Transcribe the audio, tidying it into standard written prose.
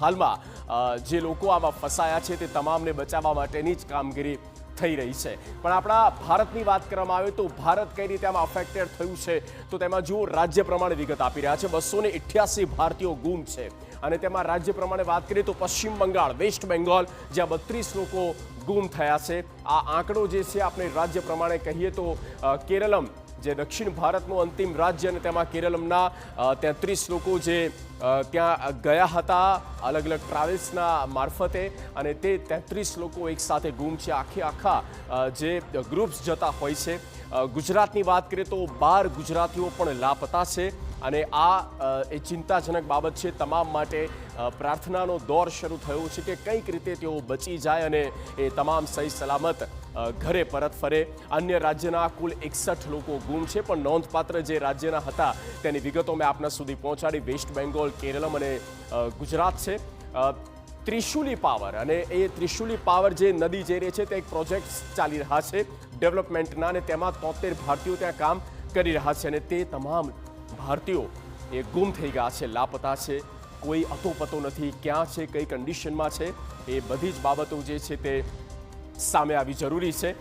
હાલમાં જે લોકો આમાં ફસાયા છે તે તમામને બચાવવા માટેની જ કામગીરી થઈ રહી છે। પણ આપણા ભારતની વાત કરવામાં આવે તો ભારત કઈ રીતે આમાં અફેક્ટેડ થયું છે તો તેમાં જુઓ રાજ્ય પ્રમાણે વિગત આપી રહ્યા છે। 288 ભારતીયો ગુમ છે અને તેમાં રાજ્ય પ્રમાણે વાત કરીએ તો પશ્ચિમ બંગાળ, વેસ્ટ બેંગોલ જ્યાં 32 લોકો ગુમ થયા છે। આ આંકડો જે છે આપણે રાજ્ય પ્રમાણે કહીએ તો કેરળમ જે દક્ષિણ ભારતનું અંતિમ રાજ્ય અને તેમાં કેરળમના 33 લોકો જે ત્યાં ગયા હતા અલગ અલગ ટ્રાવેલ્સના મારફતે અને તે 33 લોકો એકસાથે ગુમ છે। આખા જે ગ્રુપ્સ જતા હોય છે। ગુજરાતની વાત કરીએ તો 12 ગુજરાતીઓ પણ લાપતા છે અને આ એ ચિંતાજનક બાબત છે। તમામ માટે પ્રાર્થનાનો દોર શરૂ થયો છે કે કંઈક રીતે તેઓ બચી જાય અને એ તમામ સહી સલામત ઘરે પરત ફરે। અન્ય રાજ્યના કુલ 61 લોકો ગુમ છે પણ નોંધપાત્ર જે રાજ્યના હતા તેની વિગતો મેં આપના સુધી પહોંચાડી। વેસ્ટ બેંગોલ, કેરળમ અને ગુજરાત છે। ત્રિશુલી પાવર અને એ ત્રિશુલી પાવર જે નદી જઈ રહી છે તે એક પ્રોજેક્ટ ચાલી રહ્યા છે ડેવલપમેન્ટના અને તેમાં 73 ભારતીયો ત્યાં કામ કરી રહ્યા છે અને તે તમામ ભારતીયો એ ગુમ થઈ ગયા છે, લાપતા છે, કોઈ અતોપતો નથી, ક્યાં છે, કઈ કન્ડિશનમાં છે, એ બધી જ બાબતો જે છે તે સામે આવી જરૂરી છે।